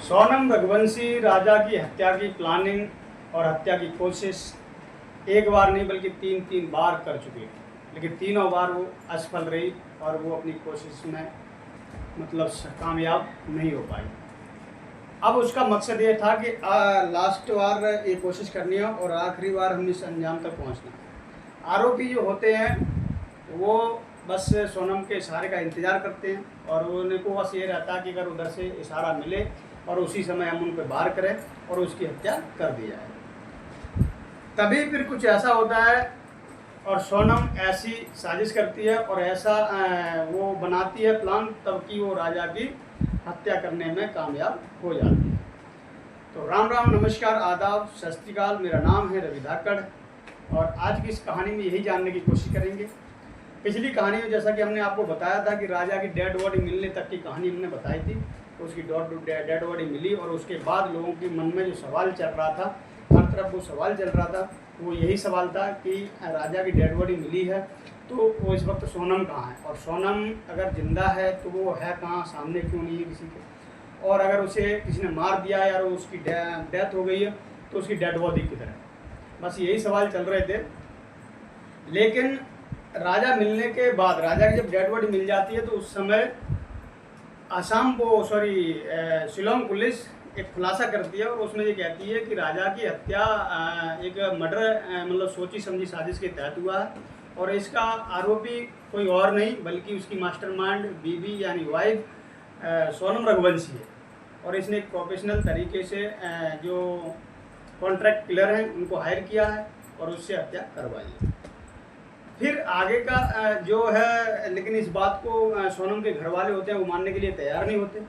सोनम रघुवंशी राजा की हत्या की प्लानिंग और हत्या की कोशिश एक बार नहीं बल्कि तीन बार कर चुके हैं, लेकिन तीनों बार वो असफल रही और वो अपनी कोशिश में मतलब कामयाब नहीं हो पाई। अब उसका मकसद ये था कि लास्ट बार ये कोशिश करनी है और आखिरी बार हम इस अंजाम तक पहुंचना है। आरोपी जो होते हैं वो बस सोनम के इशारे का इंतज़ार करते हैं और उनको बस ये रहता है कि अगर उधर से इशारा मिले और उसी समय हम उन पर वार करें और उसकी हत्या कर दी जाए। तभी फिर कुछ ऐसा होता है और सोनम ऐसी साजिश करती है और ऐसा वो बनाती है प्लान, तब कि वो राजा की हत्या करने में कामयाब हो जाती है। तो राम राम, नमस्कार, आदाब, सत श्री अकाल। मेरा नाम है रवि धाकड़ और आज की इस कहानी में यही जानने की कोशिश करेंगे। पिछली कहानी में जैसा कि हमने आपको बताया था कि राजा की डेड बॉडी मिलने तक की कहानी हमने बताई थी। तो उसकी डेड बॉडी मिली और उसके बाद लोगों के मन में जो सवाल चल रहा था, हर तरफ वो सवाल चल रहा था, वो यही सवाल था कि राजा की डेड बॉडी मिली है तो वो इस वक्त सोनम कहाँ है, और सोनम अगर जिंदा है तो वो है कहाँ, सामने क्यों नहीं है किसी के, और अगर उसे किसी ने मार दिया है और उसकी डेथ हो गई है तो उसकी डेड बॉडी किधर है। बस यही सवाल चल रहे थे। लेकिन राजा मिलने के बाद, राजा की जब डेड बॉडी मिल जाती है तो उस समय शिलोंग पुलिस एक खुलासा करती है और उसमें ये कहती है कि राजा की हत्या एक मर्डर मतलब सोची समझी साजिश के तहत हुआ है और इसका आरोपी कोई और नहीं बल्कि उसकी मास्टरमाइंड बीबी यानी वाइफ सोनम रघुवंशी है और इसने एक प्रोफेशनल तरीके से जो कॉन्ट्रैक्ट किलर हैं उनको हायर किया है और उससे हत्या करवाई है। फिर आगे का जो है, लेकिन इस बात को सोनम के घर वाले होते हैं वो मानने के लिए तैयार नहीं होते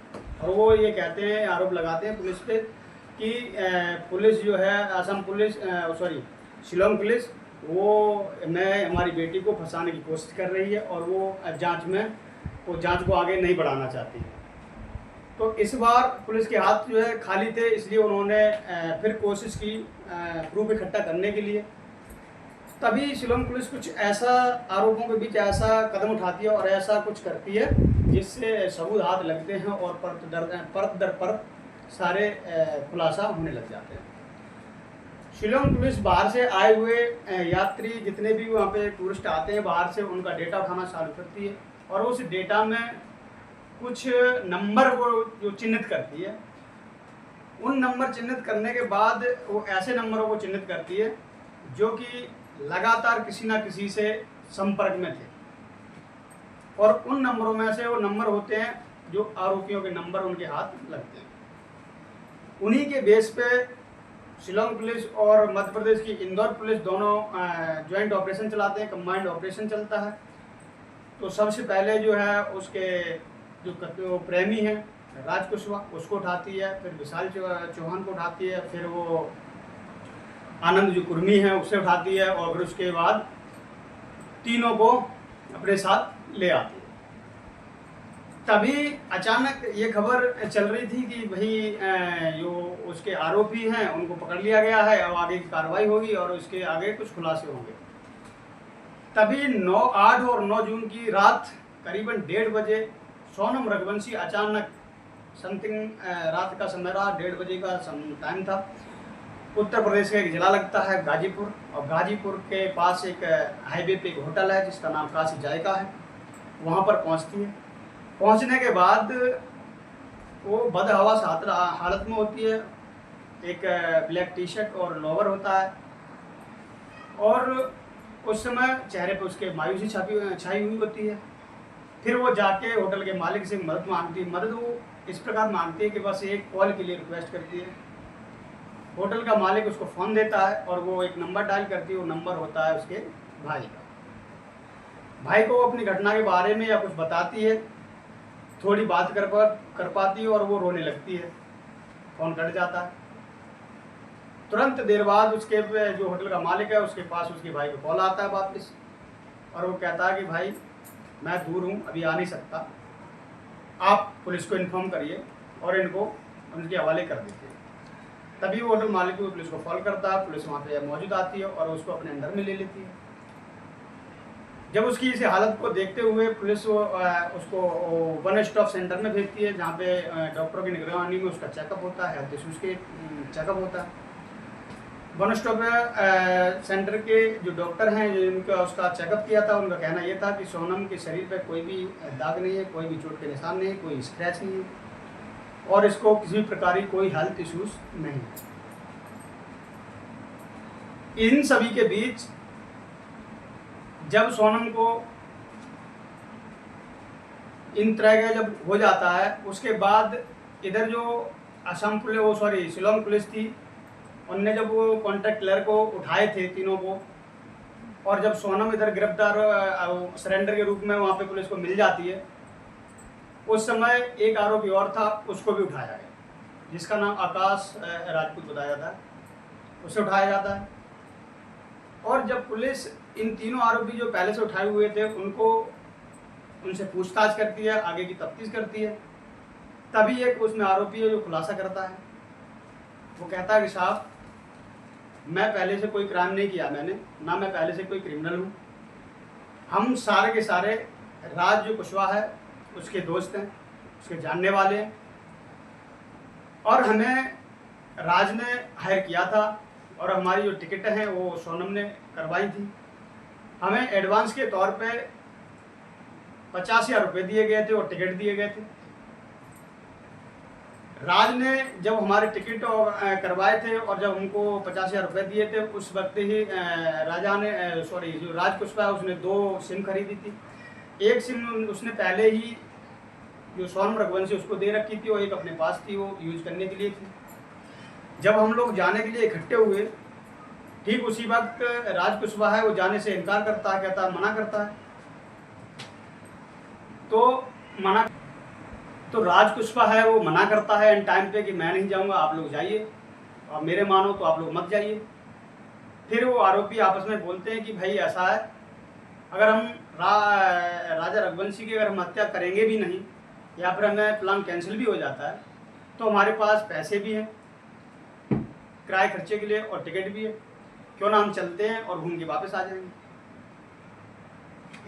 और वो ये कहते हैं, आरोप लगाते हैं पुलिस पे कि पुलिस जो है असम पुलिस शिलोंग पुलिस वो हमारी बेटी को फंसाने की कोशिश कर रही है और वो जांच को आगे नहीं बढ़ाना चाहती। तो इस बार पुलिस के हाथ जो है खाली थे, इसलिए उन्होंने फिर कोशिश की प्रूफ इकट्ठा करने के लिए। तभी शिलोंग पुलिस कुछ ऐसा आरोपों के बीच ऐसा कदम उठाती है और ऐसा कुछ करती है जिससे सबूत हाथ लगते हैं और परत दर परत सारे खुलासा होने लग जाते हैं। शिलोंग पुलिस बाहर से आए हुए यात्री जितने भी वहाँ पे टूरिस्ट आते हैं बाहर से, उनका डेटा उठाना चालू करती है और उस डेटा में कुछ नंबर वो जो चिन्हित करती है। उन नंबर चिन्हित करने के बाद वो ऐसे नंबरों को चिन्हित करती है जो कि लगातार किसी ना किसी से संपर्क में थे और उन नंबरों में से वो नंबर होते हैं जो आरोपियों के नंबर उनके हाथ लगते हैं। उन्हीं के बेस पे शिलोंग पुलिस और मध्य प्रदेश की इंदौर पुलिस दोनों ज्वाइंट ऑपरेशन चलाते हैं, कंबाइंड ऑपरेशन चलता है। तो सबसे पहले जो है उसके जो प्रेमी हैं राज कुशवाहा उसको उठाती है, फिर विशाल चौहान को उठाती है, फिर वो आनंद जो कुर्मी है उससे उठाती है और फिर उसके बाद तीनों को अपने साथ ले आती है। तभी अचानक ये खबर चल रही थी कि भाई जो उसके आरोपी हैं उनको पकड़ लिया गया है, अब आगे की कार्रवाई होगी और उसके आगे कुछ खुलासे होंगे। तभी 8 और 9 जून की रात करीबन 1:30 बजे सोनम रघुवंशी अचानक समथिंग रात का समय रहा, 1:30 बजे का टाइम था। उत्तर प्रदेश का एक ज़िला लगता है गाजीपुर और गाजीपुर के पास एक हाईवे पे एक होटल है जिसका नाम काशी जायका है, वहाँ पर पहुँचती है। पहुँचने के बाद वो बदहवास हालत में होती है, एक ब्लैक टी शर्ट और लोवर होता है और उस समय चेहरे पे उसके मायूसी छाई हुई होती है। फिर वो जाके होटल के मालिक से मदद मांगती है। मदद वो इस प्रकार मांगती है कि बस एक कॉल के लिए रिक्वेस्ट करती है। होटल का मालिक उसको फ़ोन देता है और वो एक नंबर डायल करती है, वो नंबर होता है उसके भाई का। भाई को वो अपनी घटना के बारे में या कुछ बताती है, थोड़ी बात कर पाती है और वो रोने लगती है। फ़ोन कट जाता है। तुरंत देर बाद उसके जो होटल का मालिक है उसके पास उसके भाई को कॉल आता है वापस और वो कहता है कि भाई मैं दूर हूँ, अभी आ नहीं सकता, आप पुलिस को इन्फॉर्म करिए और इनको उनके हवाले कर दीजिए। तभी वो होटल मालिक को पुलिस को कॉल करता है, पुलिस वहाँ पे मौजूद आती है और उसको अपने अंडर में ले लेती है। जब उसकी इस हालत को देखते हुए पुलिस उसको वन स्टॉप सेंटर में भेजती है, जहाँ पे डॉक्टरों की निगरानी में उसका चेकअप होता है, हेल्थ इशूज़ के चेकअप होता है। वन स्टॉप सेंटर के जो डॉक्टर हैं जिनका उसका चेकअप किया था, उनका कहना ये था कि सोनम के शरीर पे कोई भी दाग नहीं है, कोई भी चोट के निशान नहीं है, कोई स्क्रैच नहीं है और इसको किसी भी प्रकार की कोई हेल्थ इश्यूज नहीं है। इन सभी के बीच जब सोनम को इन तरह का जब हो जाता है, उसके बाद इधर जो असम पुलिस शिलोंग पुलिस थी, उनने जब वो कॉन्ट्रैक्ट क्लियर को उठाए थे तीनों को, और जब सोनम इधर गिरफ्तार सरेंडर के रूप में वहाँ पे पुलिस को मिल जाती है, उस समय एक आरोपी और था, उसको भी उठाया गया, जिसका नाम आकाश राजपूत बताया जाता है, उसे उठाया जाता है। और जब पुलिस इन तीनों आरोपी जो पहले से उठाए हुए थे उनसे पूछताछ करती है, आगे की तफ्तीश करती है, तभी एक उसमें आरोपी है जो खुलासा करता है। वो कहता है कि साहब, मैं पहले से कोई क्राइम नहीं किया, मैंने ना मैं पहले से कोई क्रिमिनल हूँ। हम सारे के सारे राज जो कुशवाहा है उसके दोस्त हैं, उसके जानने वाले हैं, और हमें राज ने हायर किया था और हमारी जो टिकट हैं वो सोनम ने करवाई थी। हमें एडवांस के तौर पे 50,000 रुपये दिए गए थे और टिकट दिए गए थे। राज ने जब हमारे टिकट करवाए थे और जब हमको 50,000 रुपये दिए थे, उस वक्त ही जो राज कुशवाहा उसने 2 सिम खरीदी थी। एक सिम उसने पहले ही जो सोनम रघुवंशी उसको दे रखी थी और एक अपने पास थी, वो यूज करने के लिए थी। जब हम लोग जाने के लिए इकट्ठे हुए, ठीक उसी वक्त राज कुशवाहा है वो जाने से इनकार करता है, कहता है, मना करता है। तो राज कुशवाहा है वो मना करता है इन टाइम पे कि मैं नहीं जाऊंगा, आप लोग जाइए, और मेरे मानो तो आप लोग मत जाइए। फिर वो आरोपी आपस में बोलते हैं कि भाई ऐसा है, अगर हम राजा रघुवंशी की अगर हम हत्या करेंगे भी नहीं या फिर हमें प्लान कैंसिल भी हो जाता है, तो हमारे पास पैसे भी हैं किराए खर्चे के लिए और टिकट भी है, क्यों ना हम चलते हैं और घूम के वापस आ जाएंगे।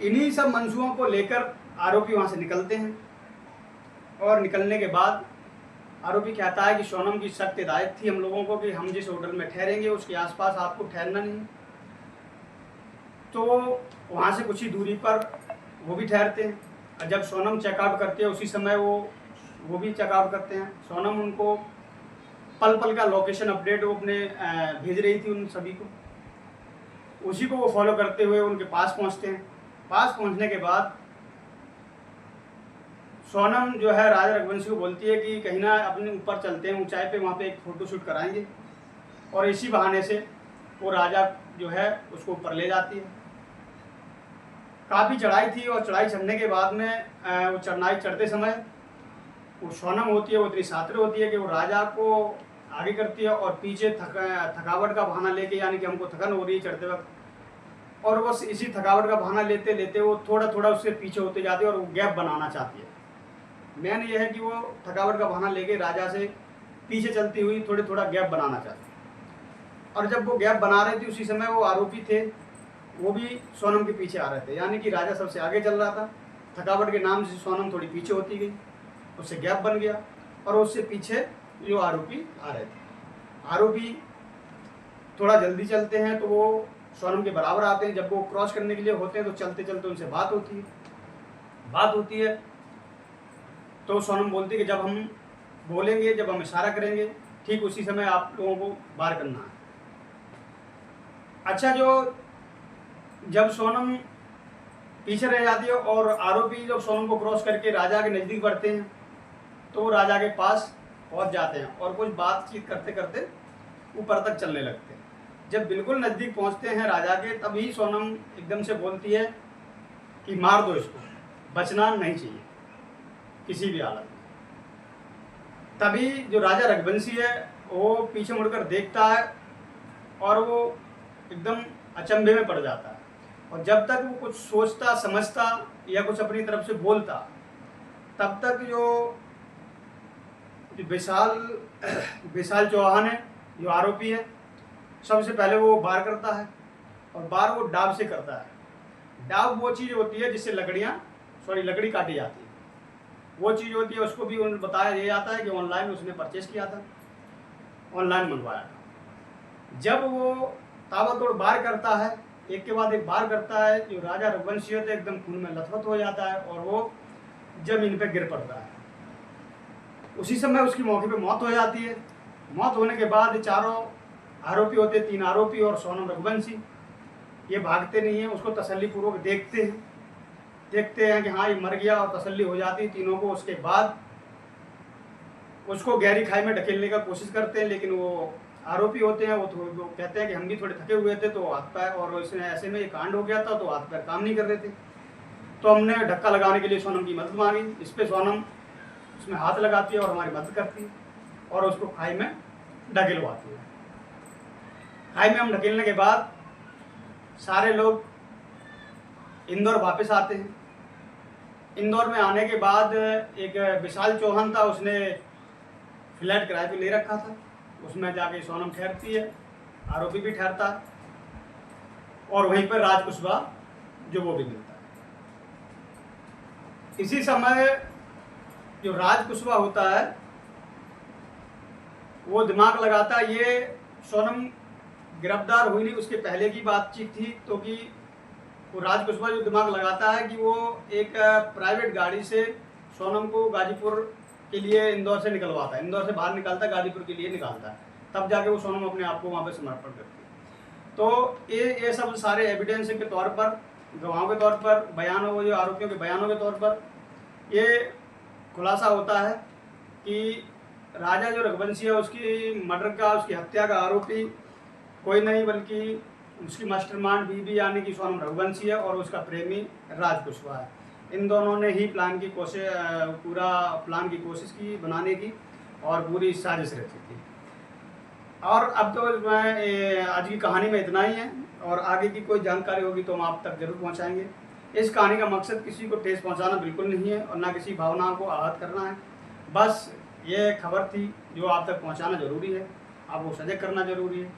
इन्हीं सब मंसूबों को लेकर आरोपी वहाँ से निकलते हैं, और निकलने के बाद आरोपी कहता है कि सोनम की सख्त हिदायत थी हम लोगों को कि हम जिस होटल में ठहरेंगे उसके आसपास आपको ठहरना नहीं। तो वहाँ से कुछ ही दूरी पर वो भी ठहरते हैं, और जब सोनम चेकआउट करती है उसी समय वो भी चेकआउट करते हैं। सोनम उनको पल पल का लोकेशन अपडेट वो अपने भेज रही थी उन सभी को, उसी को वो फॉलो करते हुए उनके पास पहुँचते हैं। पास पहुँचने के बाद सोनम जो है राजा रघुवंशी को बोलती है कि कहीं ना अपने ऊपर चलते हैं ऊंचाई पे, वहाँ पे एक फ़ोटोशूट कराएंगे, और इसी बहाने से वो राजा जो है उसको ऊपर ले जाती है। काफ़ी चढ़ाई थी और चढ़ाई चढ़ने के बाद में वो चढ़ाई चढ़ते समय वो सोनम होती है वो इतनी सातिर होती है कि वो राजा को आगे करती है और पीछे थकावट का बहाना लेके, यानी कि हमको थकन हो रही है चढ़ते वक्त, और बस इसी थकावट का बहाना लेते लेते वो थोड़ा थोड़ा उससे पीछे होते जाती है और वो गैप बनाना चाहती है। मेन ये है कि वो थकावट का बहाना लेके राजा से पीछे चलती हुई थोड़ा थोड़ा गैप बनाना चाहती है। और जब वो गैप बना रहे थे उसी समय वो आरोपी थे वो भी सोनम के पीछे आ रहे थे, यानी कि राजा सबसे आगे चल रहा था, थकावट के नाम से सोनम थोड़ी पीछे होती गई, उससे गैप बन गया और उससे पीछे जो आरोपी आ रहे थे। आरोपी थोड़ा जल्दी चलते हैं तो वो सोनम के बराबर आते हैं। जब वो क्रॉस करने के लिए होते हैं तो चलते चलते उनसे बात होती है तो सोनम बोलती है कि जब हम बोलेंगे, जब हम इशारा करेंगे, ठीक उसी समय आप लोगों को बाहर करना है। अच्छा, जब सोनम पीछे रह जाती है और आरोपी जब सोनम को क्रॉस करके राजा के नज़दीक बढ़ते हैं तो वो राजा के पास पहुंच जाते हैं और कुछ बातचीत करते करते ऊपर तक चलने लगते हैं। जब बिल्कुल नज़दीक पहुंचते हैं राजा के, तभी सोनम एकदम से बोलती है कि मार दो इसको, बचना नहीं चाहिए किसी भी हालत में। तभी जो राजा रघुवंशी है वो पीछे मुड़कर देखता है और वो एकदम अचंभे में पड़ जाता है, और जब तक वो कुछ सोचता समझता या कुछ अपनी तरफ से बोलता, तब तक जो विशाल चौहान है जो आरोपी है, सबसे पहले वो वार करता है और वार वो डाब से करता है। डाव वो चीज़ होती है जिससे लकड़ी काटी जाती है, वो चीज़ होती है, उसको भी उन्हें बताया ये जाता है कि ऑनलाइन उसने परचेस किया था, ऑनलाइन मंगवाया था। जब वो ताबड़तोड़ वार करता है, एक के बाद एक वार करता है, जो राजा रघुवंशी होता है एकदम खून में लथपथ हो जाता है और वो जमीन पे गिर पड़ता है। उसी समय उसकी मौके पे मौत हो जाती है। मौत होने के बाद चारों आरोपी होते, 3 आरोपी और सोनम रघुवंशी, ये भागते नहीं हैं, उसको तसल्लीपूर्वक देखते हैं कि हाँ ये मर गया और तसल्ली हो जाती है तीनों को। उसके बाद उसको गहरी खाई में ढकेलने का कोशिश करते हैं, लेकिन वो आरोपी होते हैं, वो कहते हैं कि हम भी थोड़े थके हुए थे तो हाथ पैर, और इसमें ऐसे में ये कांड हो गया था तो हाथ पैर काम नहीं कर रहे थे, तो हमने धक्का लगाने के लिए सोनम की मदद मांगी। इस पर सोनम उसमें हाथ लगाती है और हमारी मदद करती है और उसको खाई में ढकेलवाती है। खाई में हम ढकेलने के बाद सारे लोग इंदौर वापस आते हैं। इंदौर में आने के बाद एक विशाल चौहान था, उसने फ्लैट किराए पे ले रखा था, उसमें जाके सोनम ठहरती है, आरोपी भी ठहरता है और वहीं पर राज कुशवाहा जो वो भी मिलता है। इसी समय जो राज कुशवाहा होता है वो दिमाग लगाता है, ये सोनम गिरफ्तार हुई नहीं उसके पहले की बातचीत थी, तो कि वो राज कुशवाहा जो दिमाग लगाता है कि वो एक प्राइवेट गाड़ी से सोनम को गाजीपुर के लिए इंदौर से निकलवाता है, इंदौर से बाहर निकालता है, गाजीपुर के लिए निकालता है, तब जाके वो सोनम अपने आप को वहाँ पे समर्पण करती है। तो ये सब सारे एविडेंस के तौर पर, गवाहों के तौर पर, बयानों, वो जो आरोपियों के बयानों के तौर पर ये खुलासा होता है कि राजा जो रघुवंशी है उसकी मर्डर का, उसकी हत्या का आरोपी कोई नहीं बल्कि उसकी मास्टरमाइंड बीबी यानी कि सोनम रघुवंशी है और उसका प्रेमी राज कुशवाहा है। इन दोनों ने ही पूरा प्लान की कोशिश की बनाने की और पूरी साजिश रची थी। और अब तो मैं आज की कहानी में इतना ही है, और आगे की कोई जानकारी होगी तो हम आप तक जरूर पहुंचाएंगे। इस कहानी का मकसद किसी को ठेस पहुंचाना बिल्कुल नहीं है और ना किसी भावनाओं को आहत करना है, बस ये खबर थी जो आप तक पहुंचाना जरूरी है, आपको सजग करना जरूरी है।